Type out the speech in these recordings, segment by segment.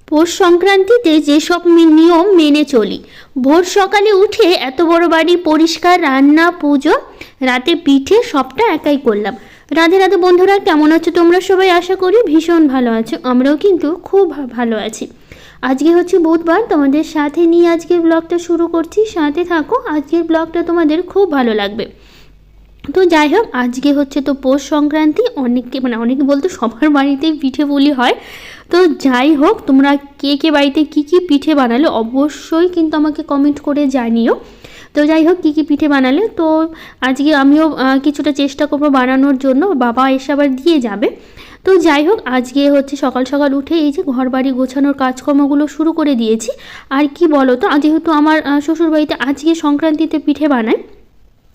পৌষ সংক্রান্তিতে যেসব নিয়ম মেনে চলি। ভোর সকালে উঠে এত বড় বাড়ি পরিষ্কার, রান্না, পুজো, রাতে পিঠে, সবটা একাই করলাম। রাধে রাধে বন্ধুরা, কেমন আছো তোমরা সবাই? আশা করি ভীষণ ভালো আছো। আমরাও কিন্তু খুব ভালো আছি। আজকে হচ্ছে বুধবার, তোমাদের সাথে নিয়ে আজকের ব্লগটা শুরু করছি। সাথে থাকো, আজকের ব্লগটা তোমাদের খুব ভালো লাগবে। তো যাই হোক, আজকে হচ্ছে তো পৌষ সংক্রান্তি। অনেকে বলতে সবার বাড়িতেই পিঠে পুলি হয়। তো যাই হোক, তোমরা কে কে বাড়িতে কী কী পিঠে বানালে অবশ্যই কিন্তু আমাকে কমেন্ট করে জানিও। তো যাই হোক, কী কী পিঠে বানালে, তো আজকে আমিও কিছুটা চেষ্টা করবো বানানোর জন্য। বাবা এসে আবার দিয়ে যাবে। তো যাই হোক, আজকে হচ্ছে সকাল সকাল উঠে এই যে ঘর বাড়ি গোছানোর কাজকর্মগুলো শুরু করে দিয়েছি। আর কি বলো তো, যেহেতু আমার শ্বশুরবাড়িতে আজকে সংক্রান্তিতে পিঠে বানায়,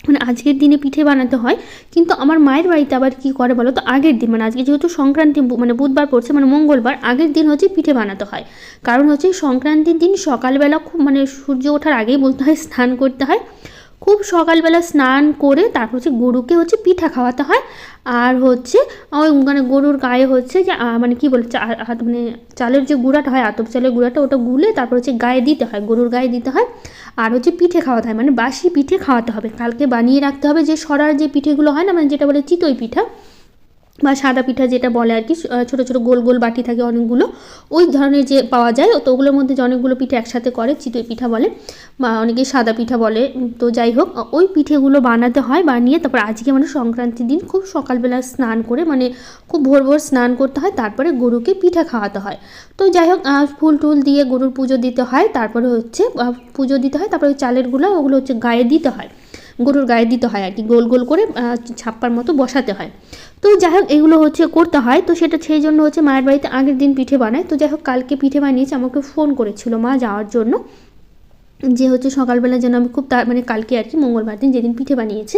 মানে আজকের দিনে পিঠে বানাতে হয়। কিন্তু আমার মায়ের বাড়িতে আবার কি করে বলো তো, আগের দিন, মানে আজকে যেহেতু সংক্রান্তি, মানে বুধবার পড়ছে, মানে মঙ্গলবার, আগের দিন হচ্ছে পিঠে বানাতে হয়। কারণ হচ্ছে সংক্রান্তির দিন সকালবেলা খুব, মানে সূর্য ওঠার আগেই বলতে হয়, স্নান করতে হয়। খুব সকালবেলা স্নান করে তারপর হচ্ছে গরুকে হচ্ছে পিঠা খাওয়াতে হয়। আর হচ্ছে ওই মানে গরুর গায়ে হচ্ছে যে মানে কী বলে, মানে চালের যে গুঁড়াটা হয়, আতপ চালের গুঁড়াটা, ওটা গুলে তারপর হচ্ছে গায়ে দিতে হয়, গরুর গায়ে দিতে হয়। আর হচ্ছে পিঠে খাওয়াতে হয়, মানে বাসি পিঠে খাওয়াতে হবে। কালকে বানিয়ে রাখতে হবে, যে সরার যে পিঠেগুলো হয় না, মানে যেটা বলে চিতই পিঠা বা সাদা পিঠা যেটা বলে আর কি, ছোটো ছোটো গোল গোল বাটি থাকে অনেকগুলো, ওই ধরনের যে পাওয়া যায়। তো ওগুলোর মধ্যে যে অনেকগুলো পিঠে একসাথে করে চিতই পিঠা বলে, বা অনেকে সাদা পিঠা বলে। তো যাই হোক, ওই পিঠেগুলো বানাতে হয়। বানিয়ে তারপর আজকে মানে সংক্রান্তির দিন খুব সকালবেলা স্নান করে, মানে খুব ভোর ভোর স্নান করতে হয়, তারপরে গরুকে পিঠা খাওয়াতে হয়। তো যাই হোক, ফুল টুল দিয়ে গরুর পুজো দিতে হয়। তারপরে হচ্ছে পুজো দিতে হয়, তারপরে ওই চালের গুঁড়ো ওগুলো হচ্ছে গায়ে দিতে হয়, গরুর গায়ে দিতে হয় আর কি, গোল গোল করে ছাপ্পার মতো বসাতে হয়। তো যাই হোক, এগুলো হচ্ছে করতে হয়। তো সেটা সেই জন্য হচ্ছে মায়ের বাড়িতে আগের দিন পিঠে বানায়। তো যাই হোক, কালকে পিঠে বানিয়েছে, আমাকে ফোন করেছিল মা যাওয়ার জন্য, যে হচ্ছে সকালবেলা যেন আমি খুব মানে কালকে আর কি মঙ্গলবার দিন যেদিন পিঠে বানিয়েছে,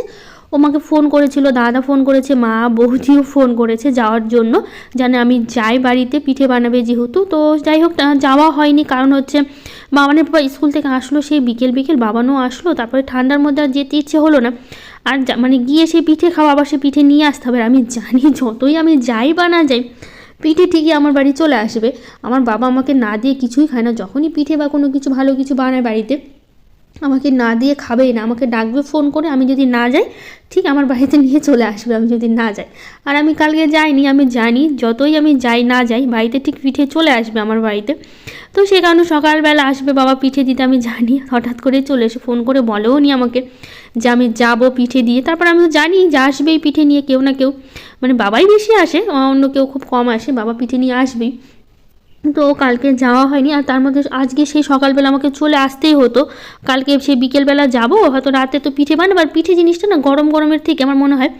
ও আমাকে ফোন করেছিল, দাদা ফোন করেছে, মা বৌদিও ফোন করেছে যাওয়ার জন্য, জানে আমি যাই বাড়িতে পিঠে বানাবে যেহেতু। তো যাই হোক, যাওয়া হয়নি, কারণ হচ্ছে বাবানের বাবা স্কুল থেকে আসলো সেই বিকেল বিকেল, বাবানও আসলো, তারপরে ঠান্ডার মধ্যে আর যেতে ইচ্ছে হলো না। আর মানে গিয়ে সেই পিঠে খাওয়া, আবার সে পিঠে নিয়ে আসতে হবে। আর আমি জানি যতই আমি যাই বা না যাই, পিঠে ঠিকই আমার বাড়ি চলে আসবে। আমার বাবা আমাকে না দিয়ে কিছুই খায় না। যখনই পিঠে বা কোনো কিছু ভালো কিছু বানায় বাড়িতে, আমাকে না দিয়ে খাবেই না, আমাকে ডাকবে ফোন করে। আমি যদি না যাই, ঠিক আমার বাড়িতে নিয়ে চলে আসবে আমি যদি না যাই। আর আমি কালকে যাইনি, আমি জানি যতই আমি যাই না যাই, বাড়িতে ঠিক পিঠে চলে আসবে আমার বাড়িতে। তো সে কারণে সকালবেলা আসবে বাবা পিঠে দিতে, আমি জানি। হঠাৎ করে চলে এসে ফোন করে বলেও নি আমাকে যে আমি যাবো পিঠে দিয়ে। তারপর আমি জানি যে আসবেই পিঠে নিয়ে, কেউ না কেউ, মানে বাবাই বেশি আসে, অন্য কেউ খুব কম আসে, বাবা পিঠে নিয়ে আসবেই। তো কালকে যাওয়া হয়নি। আর তার মধ্যে আজকে সেই সকালবেলা আমাকে চলে আসতেই হতো। কালকে সেই বিকেলবেলা যাব, হয়তো রাতে তো পিঠে বানাবো। আর পিঠে জিনিসটা না গরম গরমের থেকে আমার মনে হয়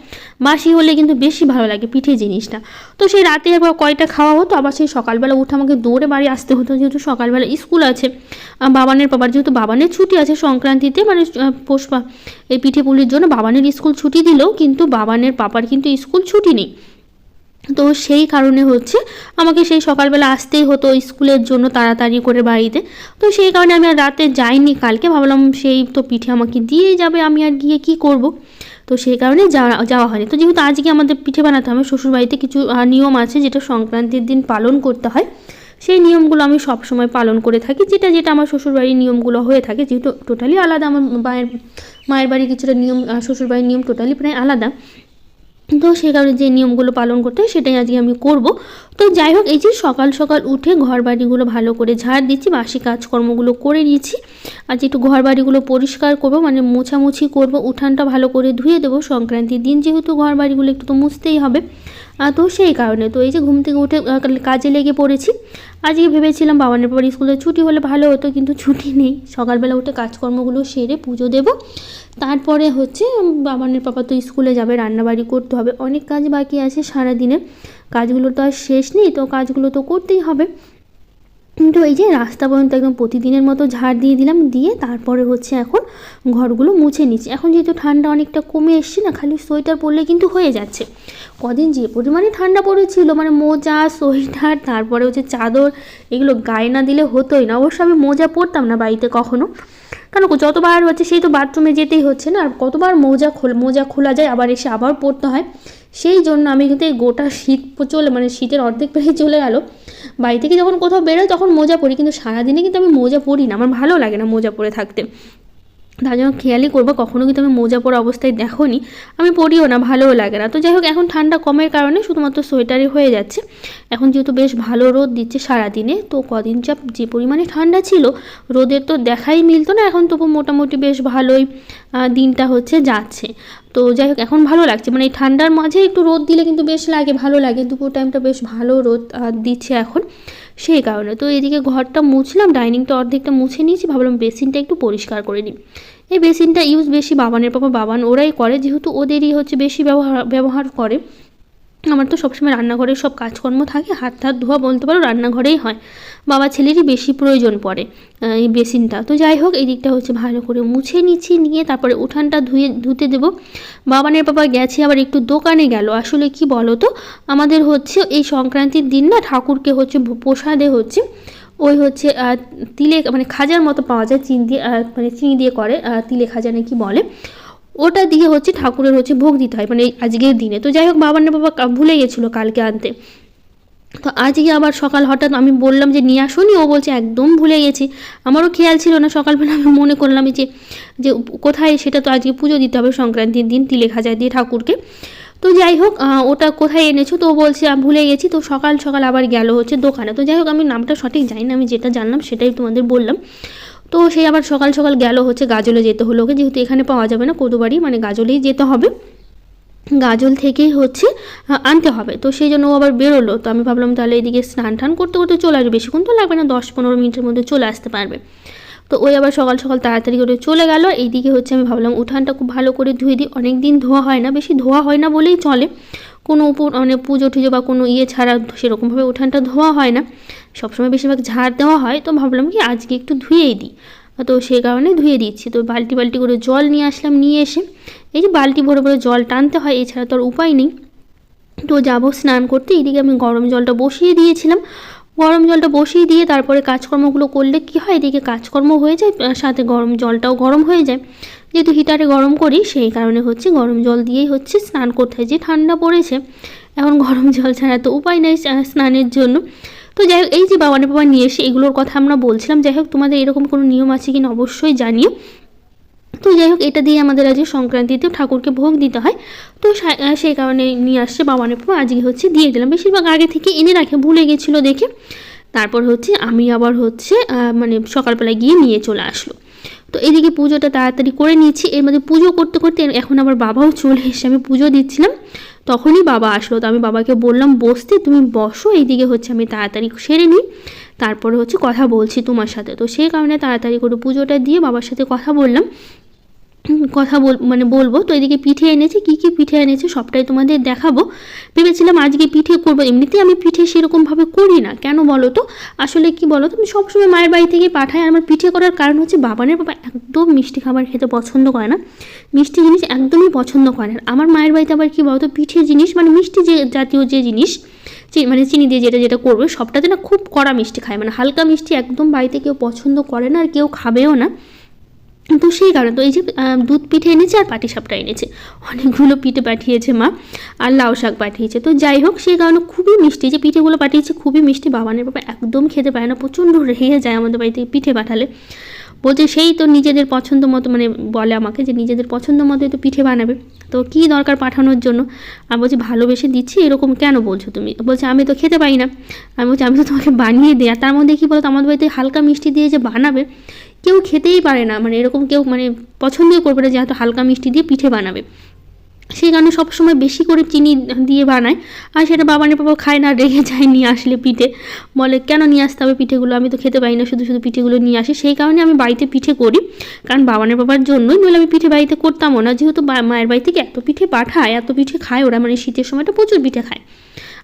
বাসি হলে কিন্তু বেশি ভালো লাগে পিঠে জিনিসটা। তো সেই রাতে একবার কয়টা খাওয়া হতো, আবার সেই সকালবেলা উঠে আমাকে দৌড়ে বাড়ি আসতে হতো, যেহেতু সকালবেলা স্কুল আছে বাবার, যেহেতু বাবানের ছুটি আছে সংক্রান্তিতে, মানে পোষপা এই পিঠে পুলির জন্য বাবানের স্কুল ছুটি দিলেও কিন্তু বাবানের পাপার কিন্তু স্কুল ছুটি নেই। তো সেই কারণে হচ্ছে আমাকে সেই সকালবেলা আসতেই হতো স্কুলের জন্য তাড়াতাড়ি করে বাড়িতে। তো সেই কারণে আমি আর রাতে যাইনি কালকে, ভাবলাম সেই তো পিঠে আমাকে দিয়েই যাবে, আমি আর গিয়ে কি করব। তো সেই কারণে যাওয়া হয়নি। তো যেহেতু আজকে আমাদের পিঠে বানাতে হবে, শ্বশুরবাড়িতে কিছু নিয়ম আছে যেটা সংক্রান্তির দিন পালন করতে হয়। সেই নিয়মগুলো আমি সব সময় পালন করে থাকি, যেটা যেটা আমার শ্বশুরবাড়ির নিয়মগুলো হয়ে থাকে, যেহেতু টোটালি আলাদা। আমার মায়ের বাড়ির কিছুটা নিয়ম, শ্বশুরবাড়ির নিয়ম টোটালি প্রায় আলাদা। তো সেই কারণে যে নিয়মগুলো পালন করতে হয় সেটাই আজকে আমি করব। তো যাই হোক, এই যে সকাল সকাল উঠে ঘর বাড়িগুলো ভালো করে ঝাড় দিচ্ছি, বাসি কাজকর্মগুলো করে নিয়েছি। আর একটু ঘর বাড়িগুলো পরিষ্কার করব, মানে মোছামুছি করব, উঠানটা ভালো করে ধুয়ে দেবো। সংক্রান্তির দিন যেহেতু ঘর বাড়িগুলো একটু তো মুছতেই হবে। তো সেই কারণে তো এই যে ঘুম থেকে উঠে কাজে লেগে পড়েছি। আজকে ভেবেছিলাম বাবানের পর স্কুলে ছুটি হলে ভালো হতো, কিন্তু ছুটি নেই। সকালবেলা উঠে কাজকর্মগুলো সেরে পুজো দেব, তারপরে হচ্ছে বাবানের পাপা তো স্কুলে যাবে, রান্নাবাড়ি করতে হবে, অনেক কাজ বাকি আছে সারাদিনে। কাজগুলো তো আর শেষ নেই, তো কাজগুলো তো করতেই হবে। কিন্তু এই যে রাস্তা পর্যন্ত একদম প্রতিদিনের মতো ঝাড় দিয়ে দিলাম, দিয়ে তারপরে হচ্ছে এখন ঘরগুলো মুছে নিচ্ছি। এখন যেহেতু ঠান্ডা অনেকটা কমে এসছে না, খালি সোয়েটার পরলে কিন্তু হয়ে যাচ্ছে। কদিন যে পরিমাণে ঠান্ডা পড়েছিল, মানে মোজা, সোয়েটার, তারপরে হচ্ছে চাদর, এগুলো গায়ে না দিলে হতোই না। অবশ্য আমি মোজা পরতাম না বাড়িতে কখনো, কারণ যতবার হচ্ছে সেই তো বাথরুমে যেতেই হচ্ছে না, আর কতবার মোজা খোলা যায়, আবার এসে আবার পরতে হয়। সেই জন্য আমি কিন্তু এই গোটা শীত মানে শীতের অর্ধেক প্রায় চলে গেল, বাড়ি থেকে যখন কোথাও বেরোয় তখন মোজা পরি, কিন্তু সারাদিনে কিন্তু আমি মোজা পরি না, আমার ভালো লাগে না মোজা পরে থাকতে। তার জন্য খেয়ালই করবো, কখনো কিন্তু আমি মোজা পরা অবস্থায় দেখোনি, আমি পরিও না, ভালোও লাগে না। তো যাই হোক, এখন ঠান্ডা কমের কারণে শুধুমাত্র সোয়েটারই হয়ে যাচ্ছে। এখন যেহেতু বেশ ভালো রোদ দিচ্ছে সারাদিনে, তো কদিন যে পরিমাণে ঠান্ডা ছিল রোদের তো দেখাই মিলতো না, এখন তবু মোটামুটি বেশ ভালোই দিনটা যাচ্ছে। তো যাই হোক, এখন ভালো লাগছে, মানে এই ঠান্ডার মাঝে একটু রোদ দিলে কিন্তু বেশ লাগে, ভালো লাগে, দুপুর টাইমটা বেশ ভালো রোদ দিচ্ছে এখন, সেই কারণে। তো এদিকে ঘরটা মুছলাম, ডাইনিংটা অর্ধেকটা মুছে নিয়েছি, ভাবলাম বেসিনটা একটু পরিষ্কার করে নিই। এই বেসিনটা ইউজ বেশি বাবানের বাবান ওরাই করে, যেহেতু ওদেরই বেশি ব্যবহার করে। আমার তো সবসময় রান্নাঘরে সব কাজকর্ম থাকে, হাত ধোয়া বলতে পারো রান্নাঘরেই হয়, বাবা ছেলেরই বেশি প্রয়োজন পড়ে এই বেসিনটা। তো যাই হোক, এই দিকটা ভালো করে মুছে নিচ্ছি, নিয়ে তারপরে উঠানটা ধুতে দেবো। বাবানের বাবা গেছে আবার একটু দোকানে গেল। আসলে কি বলো তো, আমাদের এই সংক্রান্তির দিন না ঠাকুরকে প্রসাদে ওই তিলে মানে খাজার মতো পাওয়া যায়, চিনি দিয়ে করে, তিলে খাজা নাকি বলে, ওটা দিয়ে ঠাকুরের ভোগ দিতে হয় মানে আজকের দিনে। তো যাই হোক, বাবানের বাবা ভুলে গেছিলো কালকে আনতে, তো আজকে আবার সকাল হঠাৎ আমি বললাম যে নিয়ে আসুনি, ও বলছে একদম ভুলে গেছি। আমারও খেয়াল ছিল না, সকালবেলা আমি মনে করলাম যে কোথায়, সেটা তো আজকে পুজো দিতে হবে সংক্রান্তির দিন তিলে খাজা দিয়ে ঠাকুরকে। তো যাই হোক, ওটা কোথায় এনেছো, তো বলছে আমি ভুলে গেছি। তো সকাল সকাল আবার গেল দোকানে। তো যাই হোক, আমি নামটা সঠিক জানি না, আমি যেটা জানলাম সেটাই তোমাদের বললাম। তো সেই আবার সকাল সকাল গেল গাজলে যেতে হলো ওকে, যেহেতু এখানে পাওয়া যাবে না, কদুবাড়ি মানে গাজলেই যেতে হবে, গাজল থেকেই আনতে হবে। তো সেই জন্য ও আবার বেরোলো। তো আমি ভাবলাম তাহলে এদিকে স্নান টান করতে করতে চলে আসবে, বেশিক্ষণ তো লাগবে না, 10-15 মিনিটের মধ্যে চলে আসতে পারবে। তো ওই আবার সকাল সকাল তাড়াতাড়ি করে চলে গেল। এইদিকে আমি ভাবলাম উঠানটা খুব ভালো করে ধুয়ে দিই, অনেক দিন ধোয়া হয় না, বেশি ধোয়া হয় না বলেই চলে, কোনো মানে পুজো টুজো বা কোনো ছাড়া সেরকমভাবে উঠানটা ধোয়া হয় না, সবসময় বেশিরভাগ ঝাড় দেওয়া হয়। তো ভাবলাম কি আজকে একটু ধুয়েই দিই, তো সেই কারণে ধুয়ে দিচ্ছি। তো বালতি বালতি করে জল নিয়ে আসলাম, নিয়ে এসে এই যে বালতি ভরে ভরে জল টানতে হয়, এছাড়া তো আর উপায় নেই। তো যাবো স্নান করতে, এইদিকে আমি গরম জলটা বসিয়ে দিয়েছিলাম। গরম জলটা বসিয়ে দিয়ে তারপরে কাজকর্মগুলো করলে কি হয়, এদিকে কাজকর্ম হয়ে যায়, সাথে গরম জলটাও গরম হয়ে যায়, যেহেতু হিটারে গরম করি সেই কারণে গরম জল দিয়েই স্নান করতে হয়। যে ঠান্ডা পড়েছে এখন গরম জল ছাড়া তো উপায় নেই স্নানের জন্য। তো যাই হোক, এই যে বাবানের বাবা নিয়ে এসে এগুলোর কথা আমরা বলছিলাম, যাই হোক তোমাদের এরকম কোনো নিয়ম আছে কিনা অবশ্যই জানিও। তো যাই হোক, এটা দিয়ে আমাদের আজকে সংক্রান্তিতে ঠাকুরকে ভোগ দিতে হয়, তো সেই কারণে নিয়ে আসছে বাবানের বাবা, আজকে দিয়ে দিলাম। বেশিরভাগ আগে থেকে এনে রাখে, ভুলে গেছিলো দেখে, তারপর আমি আবার মানে সকালবেলায় গিয়ে নিয়ে চলে আসলো। তো এদিকে পুজোটা তাড়াতাড়ি করে নিচ্ছি, এর মধ্যে পুজো করতে করতে এখন আবার বাবাও চলে এসে, আমি পুজো দিচ্ছিলাম তখনই বাবা আসলো। তো আমি বাবাকে বললাম বসতে, তুমি বসো, এইদিকে আমি তাড়াতাড়ি সেরে নিই, তারপরে কথা বলছি তোমার সাথে। তো সেই কারণে তাড়াতাড়ি করে পুজোটা দিয়ে বাবার সাথে কথা বললাম, বলবো। তো এদিকে পিঠে এনেছে, কী কী পিঠে এনেছে সবটাই তোমাদের দেখাবো। ভেবেছিলাম আজকে পিঠে করবো, এমনিতেই আমি পিঠে সেরকমভাবে করি না, কেন বলো তো, আসলে কি বলো তো, আমি সবসময় মায়ের বাড়ি থেকে পাঠাই। আর আমার পিঠে করার কারণ বাবানের বাবা একদম মিষ্টি খাবার খেতে পছন্দ করে না, মিষ্টি জিনিস একদমই পছন্দ করে না। আমার মায়ের বাড়িতে আবার কি বলো তো, পিঠে জিনিস মানে মিষ্টি যে জাতীয় যে জিনিস, মানে চিনি দিয়ে যেটা করবে সবটাতে না খুব কড়া মিষ্টি খায়, মানে হালকা মিষ্টি একদম বাড়িতে কেউ পছন্দ করে না, আর কেউ খাবেও না। তো সেই কারণে তো এই যে দুধ পিঠে এনেছে আর পাটিসাপটা এনেছে, অনেকগুলো পিঠে পাঠিয়েছে মা, আর লাউ শাক পাঠিয়েছে। তো যাই হোক, সেই কারণে খুবই মিষ্টি, যে পিঠেগুলো পাঠিয়েছে খুবই মিষ্টি, বাবানের বাবা একদম খেতে পারে না, প্রচণ্ড রেগে যায় আমাদের বাড়িতে পিঠে পাঠালে, বলছে সেই তো নিজেদের পছন্দ মতো, মানে বলে আমাকে যে নিজেদের পছন্দ মতো তো পিঠে বানাবে, তো কী দরকার পাঠানোর জন্য। আমি বলছি ভালোবেসে দিচ্ছি, এরকম কেন বলছো তুমি, বলছে আমি তো খেতে পাই না। আমি বলছি আমি তো তোমাকে বানিয়ে দিই, আর তার মধ্যে কী বলতো, আমাদের বাড়িতে হালকা মিষ্টি দিয়ে যে বানাবে কেউ খেতেই পারে না, মানে এরকম কেউ পছন্দই করবে না যে এত হালকা মিষ্টি দিয়ে পিঠে বানাবে, সেই কারণে সবসময় বেশি করে চিনি দিয়ে বানায়, আর সেটা বাবানের বাবা খায় না, রেগে যায় নিয়ে আসলে পিঠে, বলে কেন নিয়ে আসতে হবে পিঠেগুলো, আমি তো খেতে পাই না, শুধু শুধু পিঠেগুলো নিয়ে আসি। সেই কারণে আমি বাড়িতে পিঠে করি, কারণ বাবানের বাবার জন্যই, নইলে আমি পিঠে বাড়িতে করতামও না, যেহেতু মায়ের বাড়ি থেকে এত পিঠে পাঠায়, এত পিঠে খায় ওরা, মানে শীতের সময়টা প্রচুর পিঠে খায়,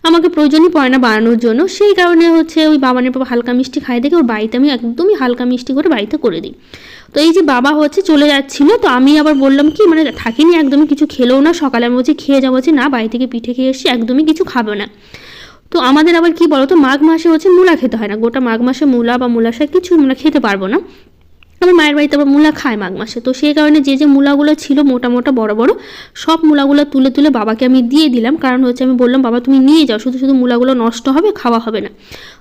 আমাকে প্রয়োজনই পড়ে না বানানোর জন্য। সেই কারণে ওই বাবানের বাবা হালকা মিষ্টি খায় দেখে ওর বাড়িতে আমি একদমই হালকা মিষ্টি করে বাড়িতে করে দিই। তো এই যে বাবা চলে যাচ্ছিল, তো আমি আবার বললাম কি থাকিনি, একদমই কিছু খেলেও না, সকালে আমি খেয়ে যাবো, না বাড়ি থেকে পিঠে খেয়ে এসেছি, একদমই কিছু খাবো না। তো আমাদের আবার কি বলো তো, মাঘ মাসে মূলা খেতে হয় না, গোটা মাঘ মাসে মূলা বা মূলা শাক কিছু আমরা খেতে পারবো না, আমার মায়ের বাড়িতে আবার মূলা খায় মাঘ মাসে, তো সেই কারণে যে যে মূলাগুলো ছিল মোটা মোটা বড় বড় সব মূলাগুলো তুলে তুলে বাবাকে আমি দিয়ে দিলাম। কারণ হচ্ছে আমি বললাম বাবা তুমি নিয়ে যাও, শুধু শুধু মূলাগুলো নষ্ট হবে, খাওয়া হবে না।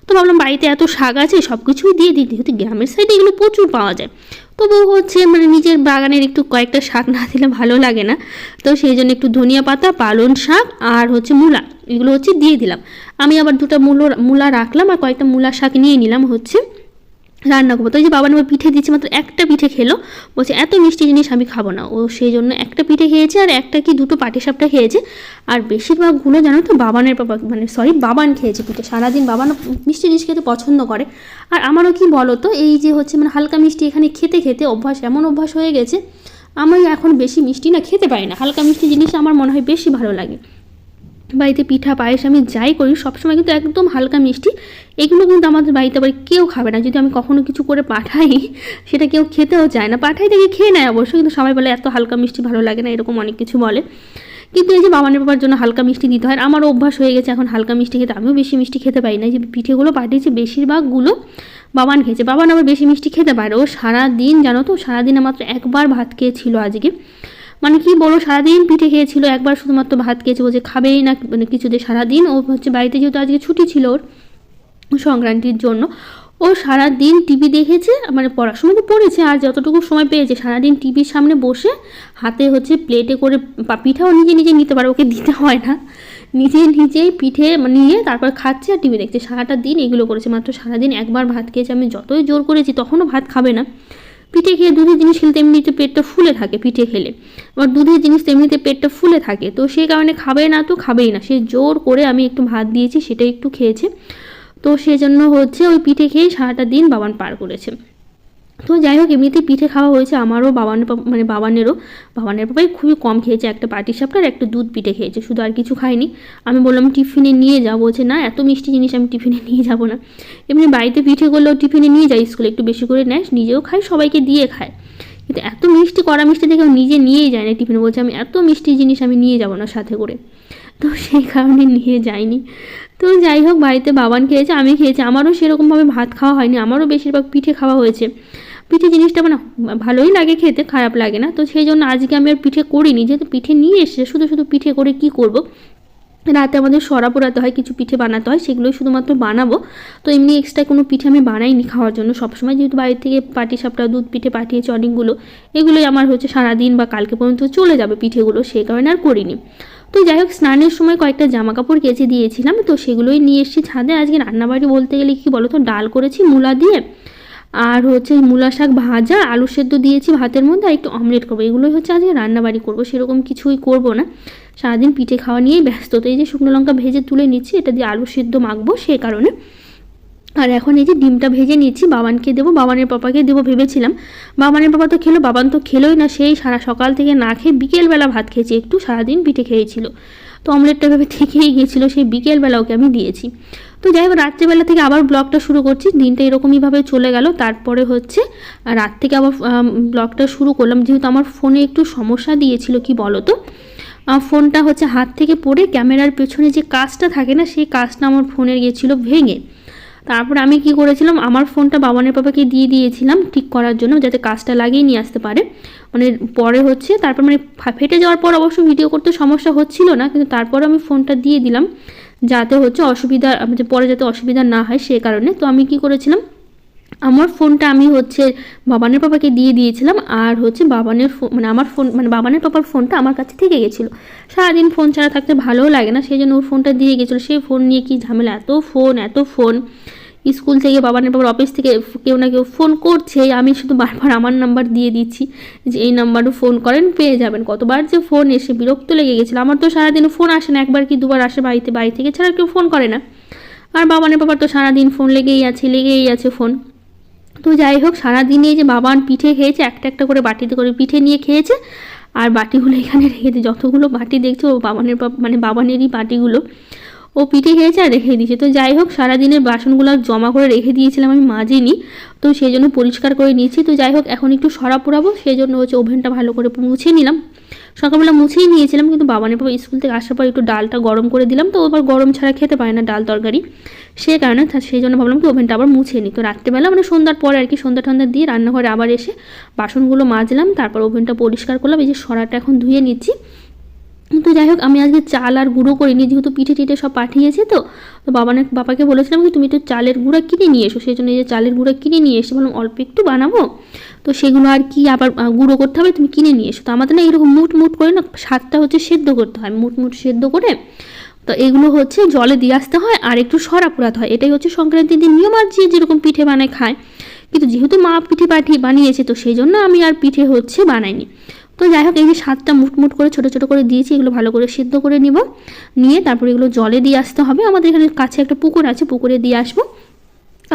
তো ভাবলাম বাড়িতে এত শাক আছে সব কিছুই দিয়ে দিতে, হয়তো গ্রামের সাইডে এগুলো প্রচুর পাওয়া যায়, তবুও হচ্ছে মানে নিজের বাগানের একটু কয়েকটা শাক না দিলে ভালো লাগে না। তো সেই জন্য একটু ধনিয়া পাতা, পালং শাক আর হচ্ছে মূলা এগুলো হচ্ছে দিয়ে দিলাম। আমি আবার দুটো মূলা রাখলাম আর কয়েকটা মূলা শাক নিয়ে নিলাম হচ্ছে রান্না করবো। তো এই যে বাবা আমার পিঠে দিচ্ছে, মাত্র একটা পিঠে খেলো, বলছে এত মিষ্টি জিনিস আমি খাবো না। ও সেই জন্য একটা পিঠে খেয়েছে আর একটা কি দুটো পাটিসাপটা খেয়েছে। আর বেশিরভাগগুলো জানো তো বাবানের বাবা বাবান খেয়েছে পিঠে। সারাদিন বাবান মিষ্টি জিনিস খেতে পছন্দ করে। আর আমারও কি বলো তো, এই যে হচ্ছে মানে হালকা মিষ্টি এখানে খেতে খেতে এমন অভ্যাস হয়ে গেছে, আমি এখন বেশি মিষ্টি না খেতে পারি না, হালকা মিষ্টি জিনিস আমার মনে হয় বেশি ভালো লাগে। বাড়িতে পিঠা পায়েস আমি যাই করি সবসময় কিন্তু একদম হালকা মিষ্টি, এগুলো কিন্তু আমাদের বাড়িতে আবার কেউ খাবে না। যদি আমি কখনো কিছু করে পাঠাই সেটা কেউ খেতেও চায় না, পাঠাই থেকে খেয়ে নেয় অবশ্য, কিন্তু সবাই বলে এত হালকা মিষ্টি ভালো লাগে না, এরকম অনেক কিছু বলে। কিন্তু এই যে বাবানের বাবার জন্য হালকা মিষ্টি দিতে হয়, আমার অভ্যাস হয়ে গেছে এখন হালকা মিষ্টি খেতে। আমিও বেশি মিষ্টি খেতে পারি না। যে পিঠেগুলো পাঠিয়েছি বেশিরভাগগুলো বাবান খেয়েছে, বাবান আবার বেশি মিষ্টি খেতে পারে। ও সারাদিন জানো তো, সারাদিনে মাত্র একবার ভাত খেয়েছিল আজকে। মানে কি বলো, সারাদিন পিঠে খেয়েছিল, একবার শুধুমাত্র ভাত খেয়েছে, ও যে খাবেই না মানে কিছুতে। সারাদিন ও হচ্ছে বাড়িতে যেহেতু আজকে ছুটি ছিল ওর সংক্রান্তির জন্য, ও সারাদিন টিভি দেখেছে, মানে পড়াশোনা তো পড়েছে, আর যতটুকু সময় পেয়েছে সারাদিন টিভির সামনে বসে হাতে হচ্ছে প্লেটে করে পিঠাও নিজে নিজে নিতে পারে, ওকে দিতে হয় না, নিজেই পিঠে নিয়ে তারপর খাচ্ছে আর টিভি দেখছে। সারাটা দিন এগুলো করেছে, মাত্র সারাদিন একবার ভাত খেয়েছে। আমি যতই জোর করেছি তখনও ভাত খাবে না। পিঠে খেয়ে দুধের জিনিস খেলে এমনিতে পেটটা ফুলে থাকে, পিঠে খেলে আবার দুধের জিনিস এমনিতে পেটটা ফুলে থাকে, তো সেই কারণে খাবে না, তো খাবেই না। সে জোর করে আমি একটু ভাত দিয়েছি, সেটাই একটু খেয়েছে। তো সেজন্য হচ্ছে ওই পিঠে খেয়ে সারাটা দিন বাবান পার করেছে। তো যাই হোক, এমনিতে পিঠে খাওয়া হয়েছে আমারও, বাবানেরও। বাবানের বাবাই খুবই কম খেয়েছে, একটা পাটিসাপটা আর একটা দুধ পিঠে খেয়েছে, শুধু আর কিছু খায়নি। আমি বললাম টিফিনে নিয়ে যাবো, বলছে না এত মিষ্টি জিনিস আমি টিফিনে নিয়ে যাবো না। এমনি বাড়িতে পিঠে করলেও টিফিনে নিয়ে যায়, স্কুলে একটু বেশি করে নেয়, নিজেও খায়, সবাইকে দিয়ে খায়। কিন্তু এত মিষ্টি কড়া মিষ্টি দেখে নিজে নিয়েই যায় না টিফিনে, বলছে আমি এত মিষ্টি জিনিস আমি নিয়ে যাবো না সাথে করে, তো সেই কারণে নিয়ে যাইনি। তো যাই হোক, বাড়িতে বাবান খেয়েছে, আমি খেয়েছি, আমারও সেরকমভাবে ভাত খাওয়া হয়নি, আমারও বেশিরভাগ পিঠে খাওয়া হয়েছে। পিঠে জিনিসটা মানে ভালোই লাগে খেতে, খারাপ লাগে না। তো সেই জন্য আজকে আমি আর পিঠে করিনি, যেহেতু পিঠে নিয়ে এসেছে, শুধু শুধু পিঠে করে কি করব। রাতে আমাদের সরা পোড়াতে হয়, কিছু পিঠে বানাতে হয়, সেগুলোই শুধুমাত্র বানাবো। তো এমনি এক্সট্রা কোনো পিঠে আমি বানাইনি খাওয়ার জন্য সবসময়, যেহেতু বাড়ি থেকে পাটিসাপটা দুধ পিঠে পাঠিয়েছে অনেকগুলো, এগুলোই আমার হচ্ছে সারাদিন বা কালকে পর্যন্ত চলে যাবে পিঠেগুলো, সেই কারণে আর করিনি। তো যাই হোক, স্নানের সময় কয়েকটা জামা কাপড় কেচে দিয়েছিলাম, তো সেগুলোই নিয়ে এসেছি ছাদে। আজকে রান্নাবাড়ি বলতে গেলে কি বলো তো, ডাল করেছি মূলা দিয়ে, আর হচ্ছে মূলা শাক ভাজা, আলু সেদ্ধ দিয়েছি ভাতের মধ্যে, আর একটু অমলেট করবো, এগুলোই হচ্ছে আজকে রান্নাবাড়ি করবো, সেরকম কিছুই করবো না। সারাদিন পিঠে খাওয়া নিয়েই ব্যস্ত। তো এই যে শুকনো লঙ্কা ভেজে তুলে নিচ্ছি, এটা দিয়ে আলু সেদ্ধ মাখবো সেই কারণে। আর এখন এই যে ডিমটা ভেজে নিচ্ছি, বাবানকে দেবো, বাবানের পাপাকে দেবো ভেবেছিলাম। বাবানের পাপা তো খেলো, বাবান তো খেলোই না, সেই সারা সকাল থেকে না খেয়ে বিকেলবেলা ভাত খেয়েছি, একটু সারাদিন পিঠে খেয়েছিল, তো অমলেটটা ভেবে থেকেই গিয়েছিলো, সেই বিকেলবেলা ওকে আমি দিয়েছি। তো যাই হোক, রাত্রেবেলা থেকে আবার ব্লগটা শুরু করছি, দিনটা এরকমইভাবে চলে গেল। তারপরে হচ্ছে রাত থেকে আবার ব্লগটা শুরু করলাম, যেহেতু আমার ফোনে একটু সমস্যা দিয়েছিল, কি বলো তো, ফোনটা হচ্ছে হাত থেকে পড়ে ক্যামেরার পেছনে যে কাঁচটা থাকে না, সেই কাঁচটা আমার ফোনের গিয়েছিলো ভেঙে। তারপরে আমি কি করেছিলাম, আমার ফোনটা বাবানের পাপাকে দিয়ে দিয়েছিলাম ঠিক করার জন্য, যাতে কাজটা লাগিয়ে নিয়ে আসতে পারে। মানে পরে হচ্ছে তারপর মানে ফেটে যাওয়ার পর অবশ্য ভিডিও করতে সমস্যা হচ্ছিল না, কিন্তু তারপরে আমি ফোনটা দিয়ে দিলাম যাতে হচ্ছে পরে যাতে অসুবিধা না হয় সেই কারণে। তো আমি কি করেছিলাম, আমার ফোনটা আমি হচ্ছে বাবানের পাপাকে দিয়ে দিয়েছিলাম, আর হচ্ছে বাবানের ফোন মানে আমার ফোন মানে বাবানের পাপার ফোনটা আমার কাছে থেকে গেছিলো। সারাদিন ফোন ছাড়া থাকতে ভালোও লাগে না, সেই জন্য ওর ফোনটা দিয়ে গেছিলো। সেই ফোন নিয়ে কি ঝামেলা, এত ফোন, স্কুল থেকে বাবানের পাপার অফিস থেকে কেউ না কেউ ফোন করছে, আমি শুধু বারবার আমার নাম্বার দিয়ে দিচ্ছি যে এই নাম্বারও ফোন করেন পেয়ে যাবেন। কতবার যে ফোন এসে বিরক্ত লেগে গেছিলো। আমার তো সারাদিন ফোন আসে না, একবার কি দুবার আসে বাড়ি থেকে ছাড়া কেউ ফোন করে না। আর বাবানের পাপার তো সারাদিন ফোন লেগেই আছে ফোন। তো যাই হোক, সারাদিনে যে বাবান পিঠে খেয়েছে, একটা একটা করে বাটিতে করে পিঠে নিয়ে খেয়েছে, আর বাটিগুলো এখানে রেখে দিয়ে, যতগুলো বাটি দেখছো ও বাবানেরই বাটিগুলো, ও পিঠে খেয়েছে আর রেখে দিয়েছে। তো যাই হোক, সারাদিনের বাসনগুলো জমা করে রেখে দিয়েছিলাম, আমি মাজিনি, তো সেই জন্য পরিষ্কার করে নিয়েছি। তো যাই হোক, এখন একটু সরা পোড়াবো, সেই জন্য হচ্ছে ওভেনটা ভালো করে মুছে নিলাম, সকালবেলা মুছেই নিয়েছিলাম, কিন্তু বাবানের বাবা স্কুল থেকে আসার পর একটু ডালটা গরম করে দিলাম, তো আবার গরম ছাড়া খেতে পারে না ডাল তরকারি, সেই কারণে সেই জন্য ভাবলাম কি ওভেনটা আবার মুছে নিই। তো রাত্রেবেলা মানে সন্ধ্যার পরে আর কি, সন্ধ্যা টন্ধা দিয়ে রান্নাঘরে আবার এসে বাসনগুলো মাজলাম, তারপর ওভেনটা পরিষ্কার করলাম। এই যে সরাটা এখন ধুয়ে নিচ্ছি। তো যাই হোক, আমি আজকে চাল আর গুঁড়ো করিনি, যেহেতু পিঠে টিঠে সব পাঠিয়েছে। তো বাবাকে বলেছিলাম কি তুমি তো চালের গুঁড়া কিনে নিয়ে এসো, সেই জন্য এই যে চালের গুঁড়া কিনে নিয়ে এসে বললাম অল্প একটু বানাবো, তো সেগুলো আর কি আবার গুঁড়ো করতে হবে, তুমি কিনে নিয়ে এসো। তো আমাদের না এরকম মুট করে না স্বাদটা হচ্ছে সেদ্ধ করতে হয়, মুট সেদ্ধ করে তো এগুলো হচ্ছে জলে দিয়ে আসতে হয় আর একটু সরা পোড়াতে হয়। এটাই হচ্ছে সংক্রান্তির দিন নিয়ম, আর যে যেরকম পিঠে বানায় খায়। কিন্তু যেহেতু মা পিঠে বানিয়েছে, তো সেই জন্য আমি আর পিঠে হচ্ছে বানাইনি। তো যাই হোক, এই যে স্বাদটা মুট করে ছোটো ছোটো করে দিয়েছি, এগুলো ভালো করে সিদ্ধ করে নিয়ে তারপরে এগুলো জলে দিয়ে আসতে হবে। আমাদের এখানে কাছে একটা পুকুর আছে, পুকুরে দিয়ে আসবো।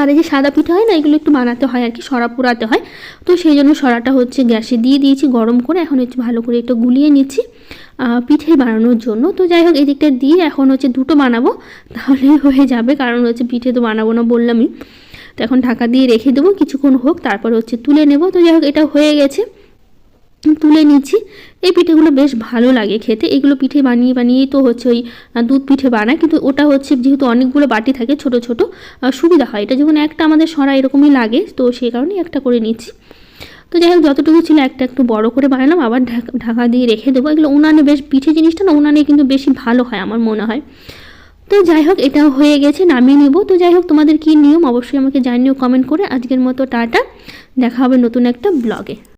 আর এই যে সাদা পিঠা হয় না, এগুলো একটু বানাতে হয় আর কি, সরা পোড়াতে হয়। তো সেই জন্য সরাটা হচ্ছে গ্যাসে দিয়ে দিয়েছি গরম করে, এখন হচ্ছে ভালো করে একটু গুলিয়ে নিচ্ছি পিঠে বানানোর জন্য। তো যাই হোক, এই দিকটা দিয়ে এখন হচ্ছে দুটো বানাবো, তাহলেই হয়ে যাবে, কারণ হচ্ছে পিঠে তো বানাবো না বললামই। তো এখন ঢাকা দিয়ে রেখে দেবো কিছুক্ষণ হোক, তারপর হচ্ছে তুলে নেব। তো যাই হোক, এটা হয়ে গেছে, তুলে নিচ্ছি। এই পিঠেগুলো বেশ ভালো লাগে খেতে। এগুলো পিঠে বানিয়েই তো হচ্ছে ওই দুধ পিঠে বানায়, কিন্তু ওটা হচ্ছে যেহেতু অনেকগুলো বাটি থাকে ছোট ছোট, সুবিধা হয়। এটা যখন একটা আমাদের সরা এরকমই লাগে, তো সেই কারণে একটা করে নিচ্ছি। তো যাই হোক, যতটুকু ছিল একটু বড় করে বানালাম, আবার ঢাকা দিয়ে রেখে দেবো। এগুলো উনানে বেশ, পিঠে জিনিসটা না উনানে কিন্তু বেশি ভালো হয় আমার মনে হয়। তো যাই হোক, এটাও হয়ে গেছে, নামিয়ে নেব। তো যাই হোক, তোমাদের কী নিয়ম অবশ্যই আমাকে জানিও কমেন্ট করে। আজকের মতো টাটা, দেখা হবে নতুন একটা ব্লগে।